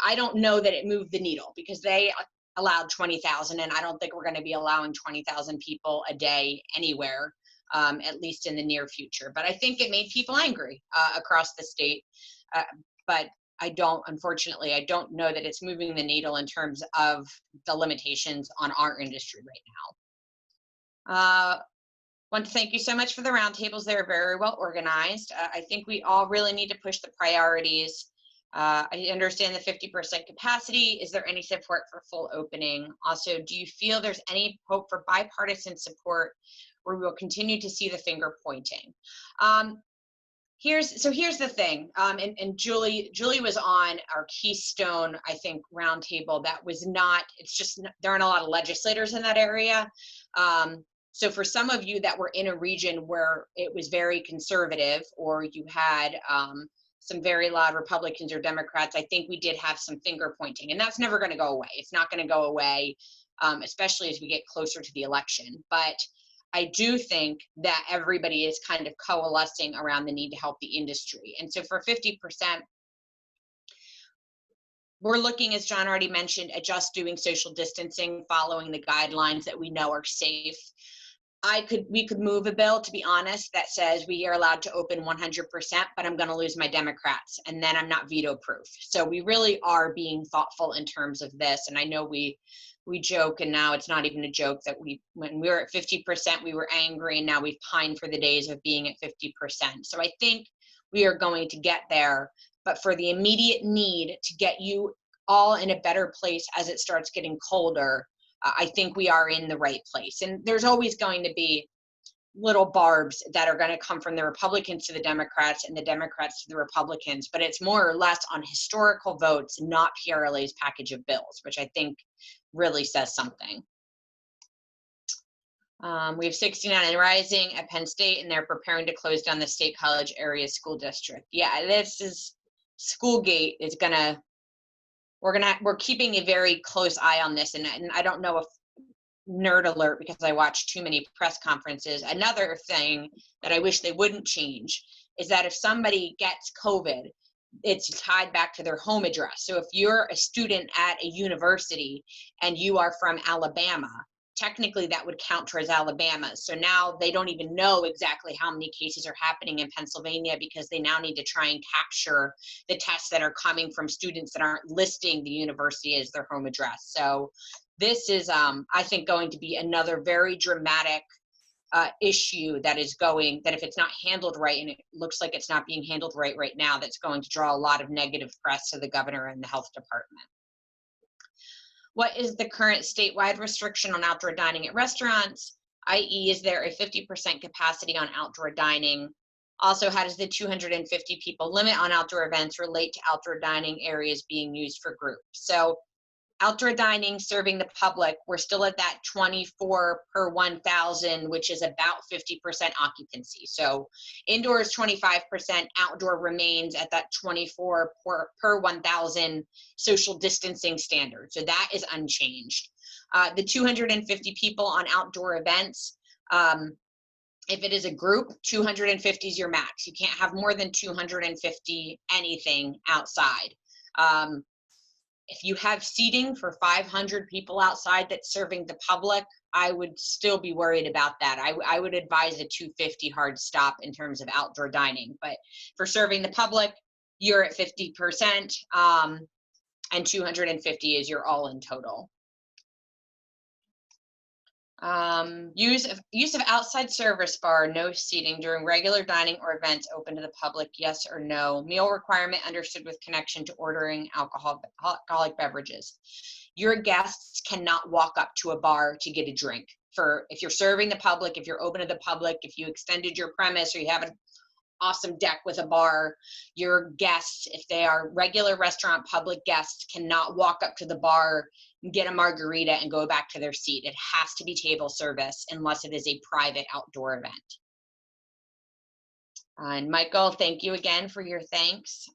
Speaker 4: I don't know that it moved the needle because they allowed 20,000, and I don't think we're going to be allowing 20,000 people a day anywhere, at least in the near future. But I think it made people angry across the state. But unfortunately, I don't know that it's moving the needle in terms of the limitations on our industry right now. Want to thank you so much for the roundtables. They're very well organized. I think we all really need to push the priorities. I understand the 50% capacity. Is there any support for full opening? Also, do you feel there's any hope for bipartisan support where we will continue to see the finger pointing? Here's the thing, and Julie was on our Keystone, I think, roundtable. That was not, it's just, there aren't a lot of legislators in that area. So for some of you that were in a region where it was very conservative, or you had some very loud Republicans or Democrats, I think we did have some finger pointing, and that's never going to go away. It's not going to go away, especially as we get closer to the election. But I do think that everybody is kind of coalescing around the need to help the industry. And so for 50%, we're looking, as John already mentioned, at just doing social distancing, following the guidelines that we know are safe. We could move a bill, to be honest, that says we are allowed to open 100%, but I'm going to lose my Democrats, and then I'm not veto proof. So we really are being thoughtful in terms of this. And I know we joke, and now it's not even a joke, that when we were at 50%, we were angry, and now we've pined for the days of being at 50%. So I think we are going to get there, but for the immediate need to get you all in a better place as it starts getting colder, I think we are in the right place. And there's always going to be little barbs that are going to come from the Republicans to the Democrats and the Democrats to the Republicans, but it's more or less on historical votes, not PRLA's package of bills, which I think really says something. We have 69 and rising at Penn State, and they're preparing to close down the State College area school district. Yeah, this is, Schoolgate is gonna, we're keeping a very close eye on this, and I don't know if, nerd alert, because I watch too many press conferences. Another thing that I wish they wouldn't change is that if somebody gets COVID, it's tied back to their home address. So if you're a student at a university and you are from Alabama, technically that would count towards Alabama. So now they don't even know exactly how many cases are happening in Pennsylvania, because they now need to try and capture the tests that are coming from students that aren't listing the university as their home address. So this is, I think, going to be another very dramatic issue that is going, that if it's not handled right, and it looks like it's not being handled right now, that's going to draw a lot of negative press to the governor and the health department. What is the current statewide restriction on outdoor dining at restaurants? i.e., is there a 50% capacity on outdoor dining? Also, how does the 250 people limit on outdoor events relate to outdoor dining areas being used for groups? So outdoor dining, serving the public, we're still at that 24 per 1,000, which is about 50% occupancy. So indoors 25%, outdoor remains at that 24 per 1,000 social distancing standard. So that is unchanged. The 250 people on outdoor events, if it is a group, 250 is your max. You can't have more than 250 anything outside. If you have seating for 500 people outside that's serving the public, I would still be worried about that. I would advise a 250 hard stop in terms of outdoor dining. But for serving the public, you're at 50%, and 250 is your all in total. Use of outside service bar, no seating during regular dining or events open to the public, yes or no? Meal requirement understood with connection to ordering alcoholic beverages. Your guests cannot walk up to a bar to get a drink. If you're serving the public, if you're open to the public, if you extended your premise, or you have an awesome deck with a bar, your guests, if they are regular restaurant public guests, cannot walk up to the bar, get a margarita, and go back to their seat. It has to be table service unless it is a private outdoor event. And Michael, thank you again for your thanks.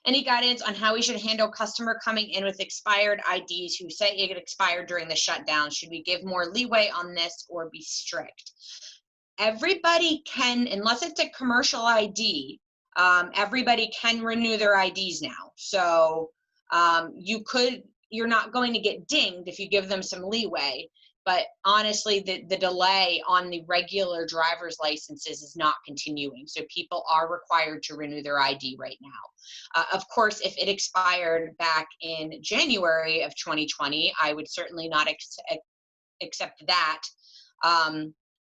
Speaker 4: Any guidance on how we should handle customer coming in with expired IDs who say it expired during the shutdown? Should we give more leeway on this or be strict? Everybody can, unless it's a commercial ID, everybody can renew their IDs now. So You're not going to get dinged if you give them some leeway. But honestly, the delay on the regular driver's licenses is not continuing. So people are required to renew their ID right now. Of course, if it expired back in January of 2020, I would certainly not accept that.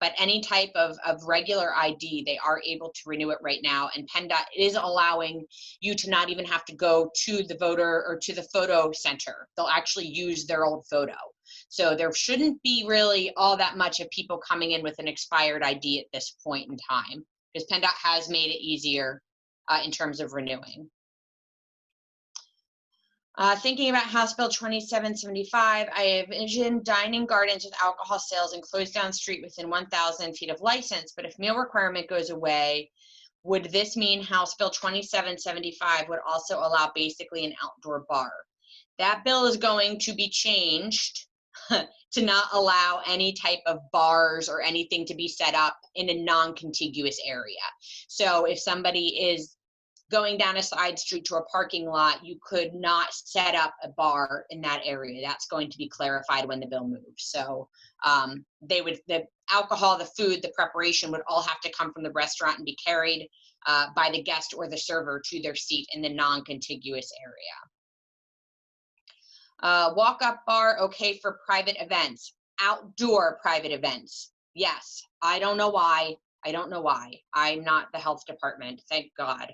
Speaker 4: But any type of regular ID, they are able to renew it right now. And PennDOT is allowing you to not even have to go to the voter or to the photo center. They'll actually use their old photo. So there shouldn't be really all that much of people coming in with an expired ID at this point in time, because PennDOT has made it easier in terms of renewing. Thinking about House Bill 2775, I envision dining gardens with alcohol sales and closed down street within 1,000 feet of license. But if meal requirement goes away, would this mean House Bill 2775 would also allow basically an outdoor bar? That bill is going to be changed to not allow any type of bars or anything to be set up in a non-contiguous area. So if somebody is going down a side street to a parking lot, you could not set up a bar in that area. That's going to be clarified when the bill moves. So the alcohol, the food, the preparation would all have to come from the restaurant and be carried by the guest or the server to their seat in the non-contiguous area. Walk-up bar, okay for private events. Outdoor private events, yes. I don't know why. I'm not the health department, thank God.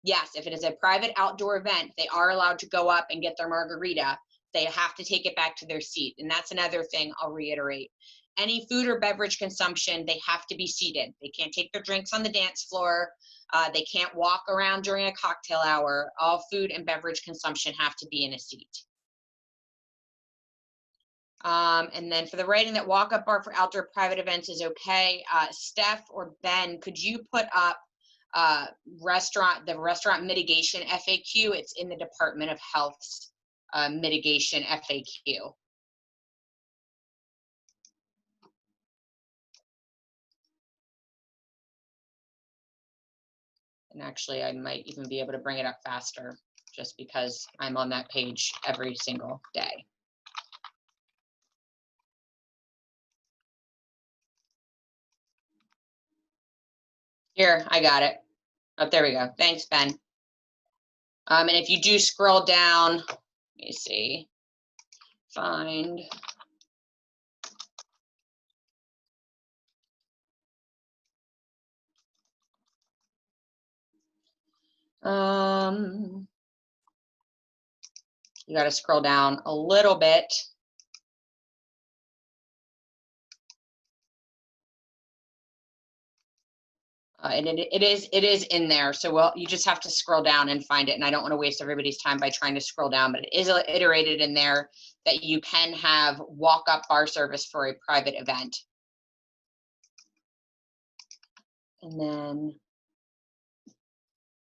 Speaker 4: Yes, if it is a private outdoor event, they are allowed to go up and get their margarita. They have to take it back to their seat. And that's another thing I'll reiterate. Any food or beverage consumption, they have to be seated. They can't take their drinks on the dance floor. They can't walk around during a cocktail hour. All food and beverage consumption have to be in a seat. And then for the writing that walk-up bar for outdoor private events is okay. Steph or Ben, could you put up the restaurant mitigation FAQ? It's in the Department of Health's mitigation FAQ. And actually, I might even be able to bring it up faster just because I'm on that page every single day. Here, I got it. Oh, there we go. Thanks, Ben. And if you do scroll down, let me see, find. You got to scroll down a little bit. And it is in there. So well, you just have to scroll down and find it. And I don't want to waste everybody's time by trying to scroll down, but it is iterated in there that you can have walk-up bar service for a private event. And then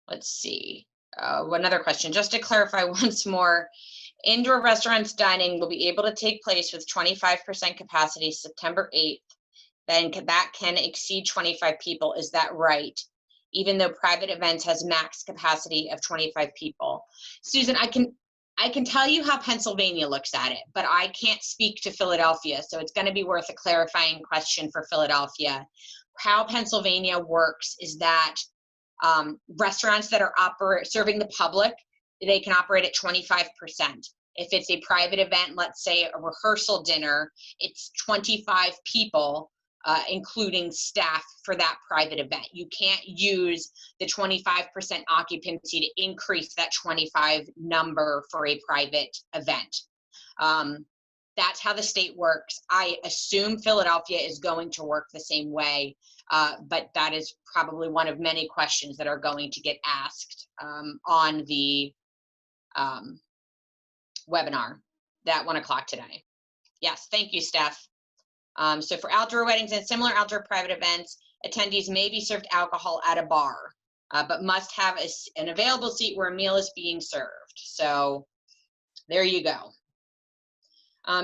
Speaker 4: let's see, another question, just to clarify once more, indoor restaurants dining will be able to take place with 25% capacity September 8th. Then that can exceed 25 people. Is that right? Even though private events has max capacity of 25 people. Susan, I can tell you how Pennsylvania looks at it, but I can't speak to Philadelphia. So it's going to be worth a clarifying question for Philadelphia. How Pennsylvania works is that restaurants that are serving the public, they can operate at 25%. If it's a private event, let's say a rehearsal dinner, it's 25 people, including staff for that private event. You can't use the 25% occupancy to increase that 25 number for a private event. That's how the state works. I assume Philadelphia is going to work the same way, but that is probably one of many questions that are going to get asked on the webinar at 1 o'clock today. Yes, thank you, Steph. So for outdoor weddings and similar outdoor private events, attendees may be served alcohol at a bar, but must have an available seat where a meal is being served. So there you go.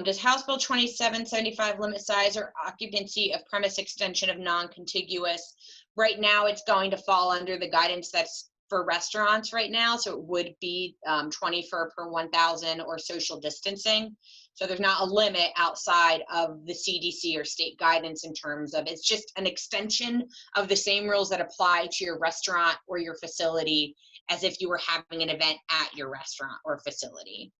Speaker 4: Does House Bill 2775 limit size or occupancy of premise extension of non-contiguous? Right now, it's going to fall under the guidance that's for restaurants right now. So it would be 20 per 1,000 or social distancing. So there's not a limit outside of the CDC or state guidance in terms of, it's just an extension of the same rules that apply to your restaurant or your facility as if you were having an event at your restaurant or facility.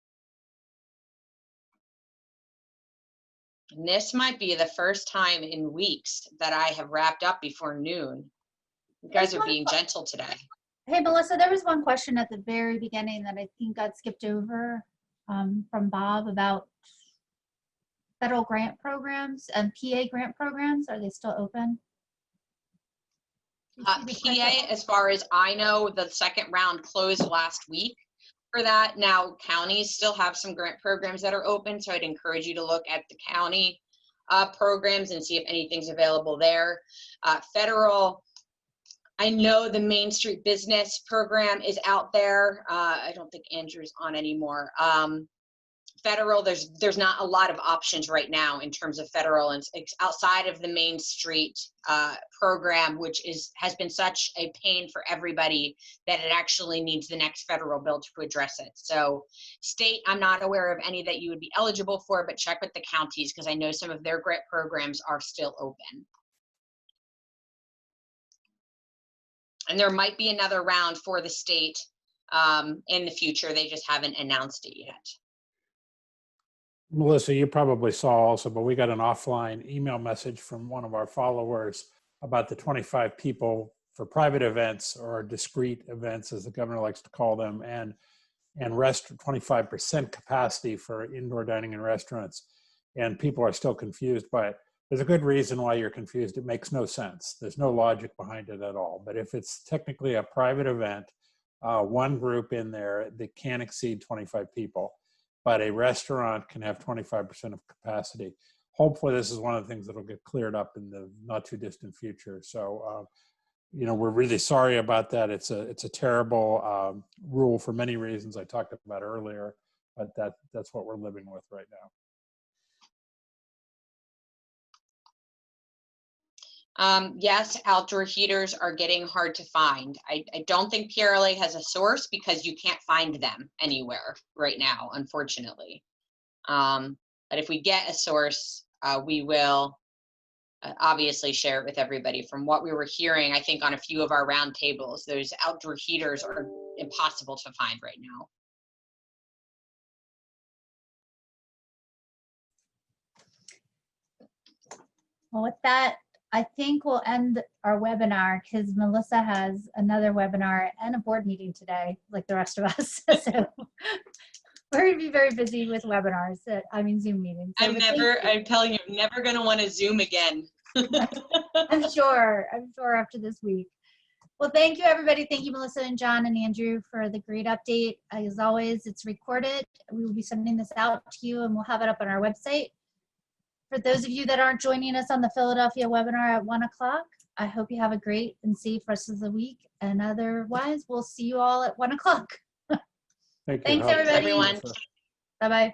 Speaker 4: And this might be the first time in weeks that I have wrapped up before noon. You guys are being gentle today.
Speaker 1: Hey, Melissa, there was one question at the very beginning that I think got skipped over from Bob about federal grant programs and PA grant programs. Are they still open?
Speaker 4: PA, as far as I know, the second round closed last week for that. Now, counties still have some grant programs that are open, so I'd encourage you to look at the county programs and see if anything's available there. Federal, I know the Main Street Business Program is out there. I don't think Andrew's on anymore. Federal, there's not a lot of options right now in terms of federal, and it's outside of the Main Street program, which has been such a pain for everybody that it actually needs the next federal bill to address it. So state, I'm not aware of any that you would be eligible for, but check with the counties because I know some of their grant programs are still open. And there might be another round for the state in the future. They just haven't announced it yet.
Speaker 2: Melissa, you probably saw also, but we got an offline email message from one of our followers about the 25 people for private events or discrete events, as the governor likes to call them, and 25% capacity for indoor dining and restaurants. And people are still confused by it. There's a good reason why you're confused. It makes no sense. There's no logic behind it at all. But if it's technically a private event, one group in there that can't exceed 25 people, but a restaurant can have 25% of capacity. Hopefully this is one of the things that will get cleared up in the not too distant future. So, you know, we're really sorry about that. It's a terrible rule for many reasons I talked about earlier, but that's what we're living with right now.
Speaker 4: Yes, outdoor heaters are getting hard to find. I don't think PRLA has a source because you can't find them anywhere right now, unfortunately. But if we get a source, we will obviously share it with everybody. From what we were hearing, I think on a few of our round tables, those outdoor heaters are impossible to find right now.
Speaker 1: Well, with that, I think we'll end our webinar because Melissa has another webinar and a board meeting today, like the rest of us. So we're going to be very busy with webinars. I mean, Zoom meetings. So
Speaker 4: I'm telling you, I'm never going to want to Zoom again.
Speaker 1: I'm sure after this week. Well, thank you, everybody. Thank you, Melissa and John and Andrew, for the great update. As always, it's recorded. We will be sending this out to you, and we'll have it up on our website. For those of you that aren't joining us on the Philadelphia webinar at 1 o'clock, I hope you have a great and safe rest of the week. And otherwise, we'll see you all at 1 o'clock.
Speaker 2: Thanks,
Speaker 1: everybody.
Speaker 4: Everyone.
Speaker 1: Bye-bye.